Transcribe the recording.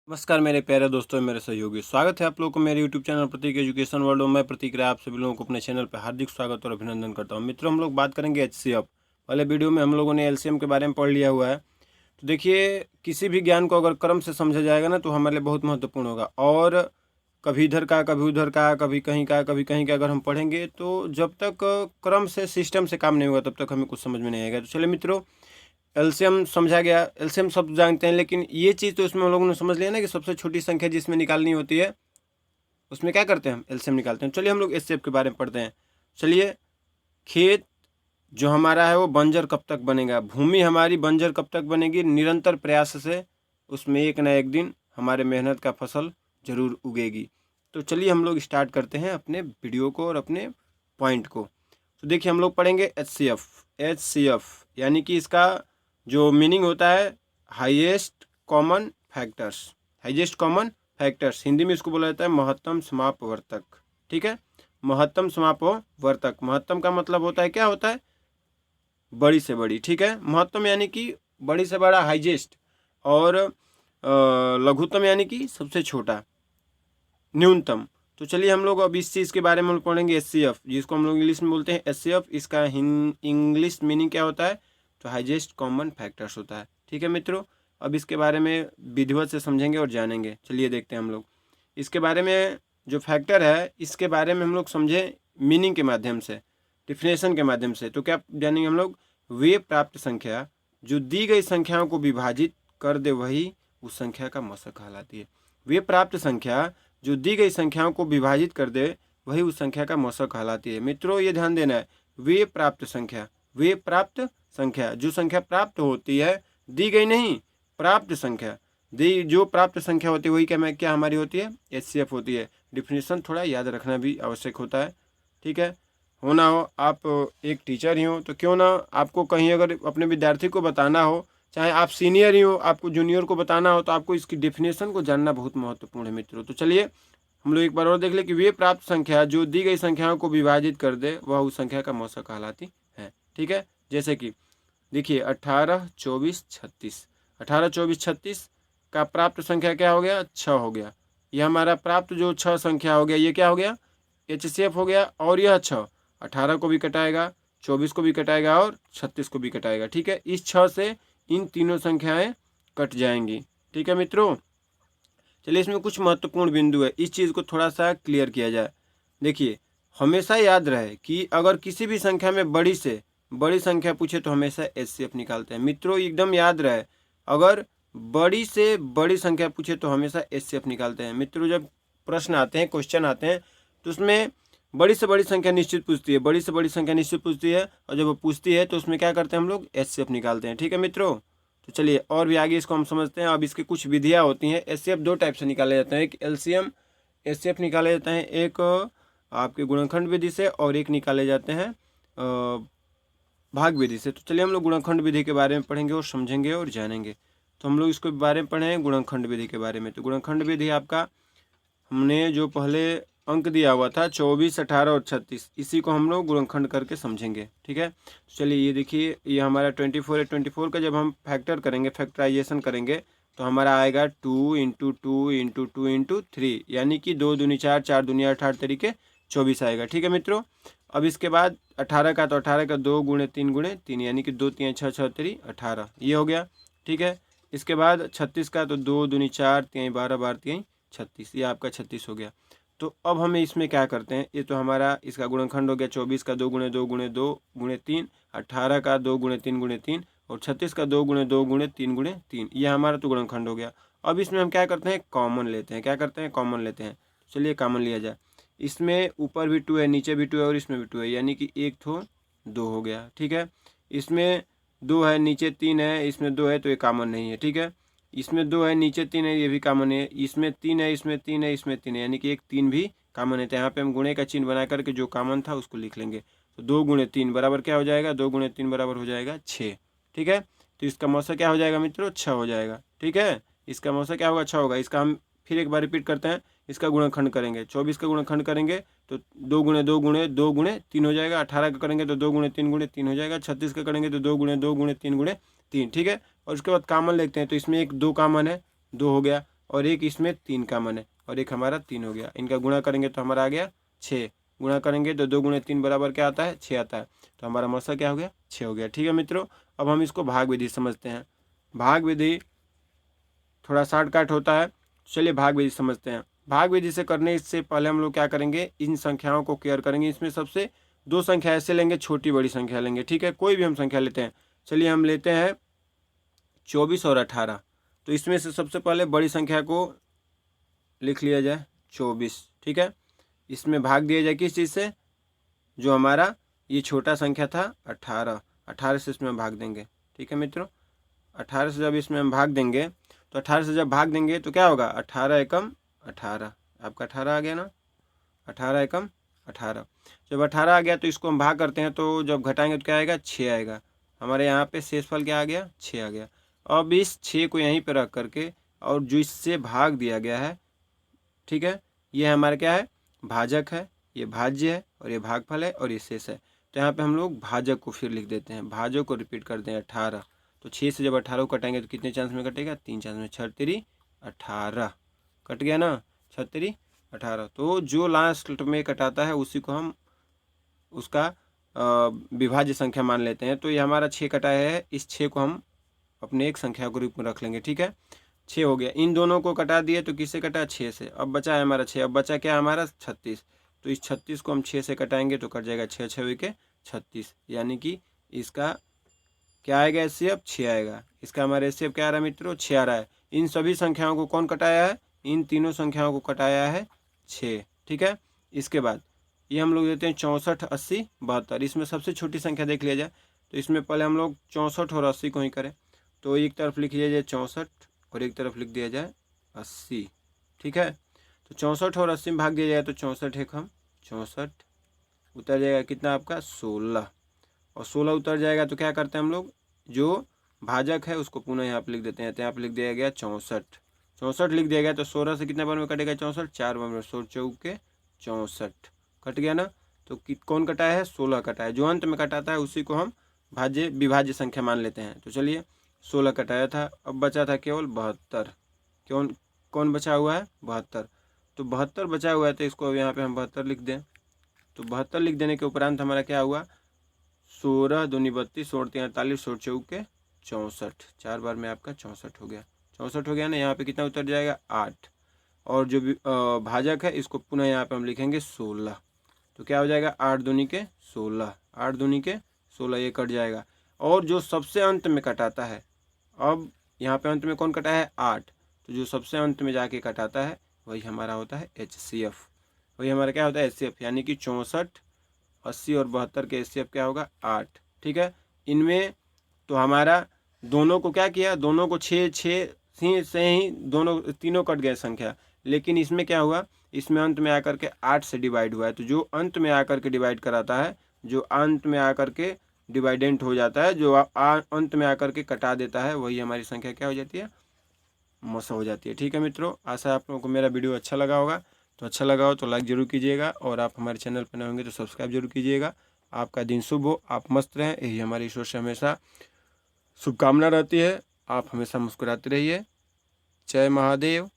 नमस्कार मेरे प्यारे दोस्तों, मेरे सहयोगी, स्वागत है आप लोगों को मेरे YouTube चैनल प्रतीक एजुकेशन वर्ल्ड में। प्रतीक राय आप सभी लोगों को अपने चैनल पर हार्दिक स्वागत और अभिनंदन करता हूं। मित्रों, हम लोग बात करेंगे HCF। पहले वीडियो में हम लोगों ने LCM के बारे में पढ़ लिया हुआ है। तो देखिए, किसी भी ज्ञान को अगर क्रम से समझा जाएगा ना तो हमारे लिए बहुत महत्वपूर्ण होगा। और कभी इधर का, कभी उधर का, कभी कहीं का, कभी कहीं का अगर हम पढ़ेंगे तो जब तक क्रम से, सिस्टम से काम नहीं होगा तब तक हमें कुछ समझ में नहीं आएगा। तो चलिए मित्रों, एलसीएम समझा गया। एलसीएम सब जानते हैं, लेकिन ये चीज़ तो इसमें हम लोगों ने समझ लिया ना कि सबसे छोटी संख्या जिसमें निकालनी होती है उसमें क्या करते हैं, हम एलसीएम निकालते हैं। चलिए हम लोग एचसीएफ के बारे में पढ़ते हैं। चलिए, खेत जो हमारा है वो बंजर कब तक बनेगा, भूमि हमारी बंजर कब तक बनेगी, निरंतर प्रयास से उसमें एक ना एक दिन हमारे मेहनत का फसल जरूर उगेगी। तो चलिए हम लोग स्टार्ट करते हैं अपने वीडियो को और अपने पॉइंट को। तो देखिए, हम लोग पढ़ेंगे एचसीएफ यानी कि इसका जो मीनिंग होता है highest common factors. Highest common factors Hindi में इसको बोला जाता है महत्तम समापवर्तक। ठीक है, महत्तम समापवर्तक। महत्तम का मतलब होता है, क्या होता है, बड़ी से बड़ी। ठीक है, महत्तम यानी कि बड़ी से बड़ा, हाईएस्ट, और लघुत्तम यानी कि सबसे छोटा, न्यूनतम। तो चलिए हम लोग अब इस चीज़ के बारे में पढ़ेंगे एचसीएफ, जिसको हम लोग इंग्लिश में बोलते हैं एचसीएफ। इसका इंग्लिश मीनिंग क्या होता है, तो हाईएस्ट कॉमन फैक्टर्स होता है। ठीक है मित्रों, अब इसके बारे में विधिवत से समझेंगे और जानेंगे। चलिए देखते हैं हम लोग इसके बारे में। जो फैक्टर है इसके बारे में हम लोग समझें मीनिंग के माध्यम से, डिफिनेशन के माध्यम से। तो क्या जानेंगे हम लोग, वे प्राप्त संख्या जो दी गई संख्याओं को विभाजित कर दे वही उस संख्या का मौसक कहलाती है। वे प्राप्त संख्या जो दी गई संख्याओं को विभाजित कर दे वही उस संख्या का मौसक कहलाती है। मित्रों, ये ध्यान देना है, वे प्राप्त संख्या, वे प्राप्त संख्या, जो संख्या प्राप्त होती है, दी गई नहीं, प्राप्त संख्या, दी जो प्राप्त संख्या होती है वही क्या हमारी होती है, एचसीएफ होती है। डिफिनेशन थोड़ा याद रखना भी आवश्यक होता है। ठीक है, होना हो आप एक टीचर ही हो तो क्यों ना आपको कहीं अगर अपने विद्यार्थी को बताना हो, चाहे आप सीनियर ही हो, आपको जूनियर को बताना हो, तो आपको इसकी डेफिनेशन को जानना बहुत महत्वपूर्ण है मित्रों। तो चलिए हम लोग एक बार और देख ले कि वे प्राप्त संख्या जो दी गई संख्याओं को विभाजित कर दे वह उस संख्या का मौसक कहलाती है। ठीक है, जैसे कि देखिए 18, 24, 36। 18, 24, 36 का प्राप्त संख्या क्या हो गया, 6 हो गया। यह हमारा प्राप्त जो 6 संख्या हो गया, ये क्या हो गया, एचसीएफ हो गया। और यह 6 18 को भी कटाएगा, 24 को भी कटाएगा और 36 को भी कटाएगा। ठीक है, इस 6 से इन तीनों संख्याएं कट जाएंगी। ठीक है मित्रों, चलिए इसमें कुछ महत्वपूर्ण बिंदु है, इस चीज़ को थोड़ा सा क्लियर किया जाए। देखिए, हमेशा याद रहे कि अगर किसी भी संख्या में बड़ी से बड़ी संख्या पूछे तो हमेशा एचसीएफ निकालते हैं। मित्रों एकदम याद रहे, अगर बड़ी से बड़ी संख्या पूछे तो हमेशा एचसीएफ निकालते हैं। मित्रों, जब प्रश्न आते हैं, क्वेश्चन आते हैं, तो उसमें बड़ी से बड़ी संख्या निश्चित पूछती है, बड़ी से बड़ी संख्या निश्चित पूछती है, और जब वो पूछती है तो उसमें क्या करते हैं हम लोग, एचसीएफ निकालते हैं। ठीक है मित्रों, तो चलिए और भी आगे इसको हम समझते हैं। अब इसकी कुछ विधियाँ होती हैं। एचसीएफ दो टाइप से निकाले जाते हैं, एक एलसीएम एचसीएफ निकाले जाते हैं, एक आपके गुणनखंड विधि से, और एक निकाले जाते हैं भाग विधि से। तो चलिए हम लोग गुणनखंड विधि के बारे में पढ़ेंगे और समझेंगे और जानेंगे। तो हम लोग इसके बारे में पढ़ें गुणनखंड विधि के बारे में। तो गुणनखंड विधि आपका हमने जो पहले अंक दिया हुआ था 24, 18 और 36, इसी को हम लोग गुणनखंड करके समझेंगे। ठीक है, तो चलिए ये देखिए, ये हमारा 24 है। 24 का जब हम फैक्टर करेंगे, फैक्टराइजेशन करेंगे, तो हमारा आएगा 2 इंटू 2 इंटू 2 इंटू 3, यानी कि 2 दूनी 4, 4 दूनी 8, 8 तरीके 24 आएगा। ठीक है मित्रों, अब इसके बाद 18 का, तो 18 का 2 गुणे 3 गुणे 3, यानी कि 2 3 6 6 3 18, ये हो गया। ठीक है, इसके बाद 36 का, तो 2 दूनी 4, 3 12 12 3 36, ये आपका 36 हो गया। तो अब हमें इसमें क्या करते हैं, ये तो हमारा इसका गुणनखंड हो गया 24 का 2 गुणे 2 गुणे 2 गुणे 3, 18 का 2 गुणे 3 गुणे 3, और 36 का 2 गुणे 2 गुणे 3 गुणे 3, ये हमारा तो गुणनखंड हो गया। अब इसमें हम क्या करते हैं, कॉमन लेते हैं। क्या करते हैं, कॉमन लेते हैं। चलिए कॉमन लिया जाए। इसमें ऊपर भी 2 है, नीचे भी 2 है, और इसमें भी 2 है, यानी कि 1 तो 2 हो गया। ठीक है, इसमें 2 है, नीचे 3 है, इसमें 2 है, तो ये कॉमन नहीं है। ठीक है, इसमें 2 है, नीचे 3 है, ये भी कॉमन है। इसमें 3 है, इसमें 3 है, इसमें 3 है, यानी कि एक 3 भी कॉमन है। तो यहाँ पे हम गुणे का चिन्ह बना करके जो कॉमन था उसको लिख लेंगे। तो 2 गुणे 3 बराबर क्या हो जाएगा, 2 गुणे 3 बराबर हो जाएगा 6। ठीक है, तो इसका मौसा क्या हो जाएगा मित्रों, 6 हो जाएगा। ठीक है, इसका मौसा क्या होगा, 6 होगा। इसका हम फिर एक बार रिपीट करते हैं, इसका गुणनखंड करेंगे। 24 का गुणनखंड करेंगे तो 2 गुणे 2 गुणे 2 गुणे 3 हो जाएगा। 18 का करेंगे तो 2 गुणे 3 हो जाएगा। 36 का करेंगे तो 2 गुणे 3 गुणे 3। ठीक है, और उसके बाद कॉमन लेते हैं, तो इसमें एक 2 कॉमन है, 2 हो गया। और एक इसमें 3 कॉमन है और एक हमारा 3 हो गया। इनका गुणा करेंगे तो हमारा आ गया 6। गुणा करेंगे तो 2 गुणे 3 बराबर क्या आता है 6 आता है। तो हमारा मौसा क्या हो गया 6 हो गया। ठीक है मित्रों, अब हम इसको भाग विधि समझते हैं। भाग विधि थोड़ा शॉर्टकट होता है, चलिए भाग विधि समझते हैं। भाग विधि से करने से पहले हम लोग क्या करेंगे, इन संख्याओं को केयर करेंगे। इसमें सबसे 2 संख्या ऐसे लेंगे, छोटी बड़ी संख्या लेंगे। ठीक है, कोई भी हम संख्या लेते हैं। चलिए हम लेते हैं 24 और 18। तो इसमें से सबसे पहले बड़ी संख्या को लिख लिया जाए 24। ठीक है, इसमें भाग दिया जाए किस चीज़ से, जो हमारा ये छोटा संख्या था 18। 18 से इसमें भाग देंगे। ठीक है मित्रों, 18 से जब इसमें हम भाग देंगे तो 18 से जब भाग देंगे तो क्या होगा, 18 एकम 18, आपका 18 आ गया ना, 18 एकम 18। जब 18 आ गया तो इसको हम भाग करते हैं, तो जब घटाएंगे तो क्या आएगा 6 आएगा। हमारे यहाँ पे शेषफल क्या आ गया 6 आ गया। अब इस 6 को यहीं पे रख करके और जो इससे भाग दिया गया है, ठीक है, ये हमारा क्या है भाजक है, ये भाज्य है और ये भागफल है और ये शेष है। तो यहाँ पे हम लोग भाजक को फिर लिख देते हैं, भाजक को रिपीट करते हैं 18। तो 6 से जब 18 को कटेंगे तो कितने चांस में कटेगा, 3 चांस में। 6 3 18 कट गया ना, 6 3 18। तो जो लास्ट में कटाता है उसी को हम उसका विभाज्य संख्या मान लेते हैं। तो ये हमारा 6 कटाया है, इस 6 को हम अपने एक संख्या के रूप में रख लेंगे। ठीक है, 6 हो गया। इन दोनों को कटा दिए तो किससे कटा 6 से। अब बचा है हमारा 6, अब बचा क्या हमारा 36। तो इस 36 को हम 6 से कटाएंगे तो कट जाएगा 6 6 के 36, यानी कि इसका क्या आएगा एचसीएफ 6 आएगा। इसका हमारा एचसीएफ क्या आ रहा है मित्रों 6 आ रहा है। इन सभी संख्याओं को कौन कटाया है, इन तीनों संख्याओं को कटाया है 6। ठीक है, इसके बाद ये हम लोग देते हैं 64 80 72। इसमें सबसे छोटी संख्या देख लिया जाए तो इसमें पहले हम लोग 64 और 80 को ही करें। तो एक तरफ लिख लिया जाए 64 और एक तरफ लिख दिया जाए 80। ठीक है, तो 64 और 80 में भाग दिया जाए तो 64 एक हम 64 उतर जाएगा कितना आपका 16, और 16 उतर जाएगा तो क्या करते हैं हम लोग, जो भाजक है उसको पुनः यहाँ पर लिख देते हैं। तो यहाँ पर लिख दिया गया 64। 64 लिख दिया गया तो 16 से कितने बार में कटेगा 64, 4 बार में। 16 चौके 64 कट गया ना। तो कौन कटाया है 16 कटा है। जो अंत में कटाता है उसी को हम भाज्य विभाज्य संख्या मान लेते हैं। तो चलिए 16 कटाया था, अब बचा था केवल 72। कौन बचा हुआ है 72। तो 72 बचा हुआ है, तो इसको अब यहाँ पे हम 72 लिख दें। तो 72 लिख देने के उपरांत हमारा क्या हुआ 16 दूनी 32 16 3 48 16 चौके 64, 4 बार में आपका 64 हो गया। 64 हो गया ना, यहाँ पे कितना उतर जाएगा 8। और जो भाजक है इसको पुनः यहाँ पे हम लिखेंगे 16। तो क्या हो जाएगा 8 दूनी के 16, 8 दूनी के 16, ये कट जाएगा। और जो सबसे अंत में कटाता है, अब यहाँ पे अंत में कौन कटा है 8, तो जो सबसे अंत में जाके कटाता है वही हमारा होता है HCF। वही हमारा क्या होता है HCF, यानी कि 64 80 और 72 के HCF क्या होगा 8। ठीक है, इनमें तो हमारा दोनों को क्या किया, दोनों को 6 6 से ही दोनों तीनों कट गए संख्या, लेकिन इसमें क्या हुआ, इसमें अंत में आकर के 8 से डिवाइड हुआ है। तो जो अंत में आकर के डिवाइड कराता है, जो अंत में आकर के डिवाइडेंट हो जाता है, जो अंत में आकर के कटा देता है, वही हमारी संख्या क्या हो जाती है मौसा हो जाती है। ठीक है मित्रों, आशा है आप लोगों को मेरा वीडियो अच्छा लगा होगा। तो अच्छा लगा हो तो लाइक जरूर कीजिएगा, और आप हमारे चैनल पर नए होंगे तो सब्सक्राइब जरूर कीजिएगा। आपका दिन शुभ हो, आप मस्त रहें, यही हमारी ईश्वर से हमेशा शुभकामना रहती है। आप हमेशा मुस्कुराते रहिए। जय महादेव।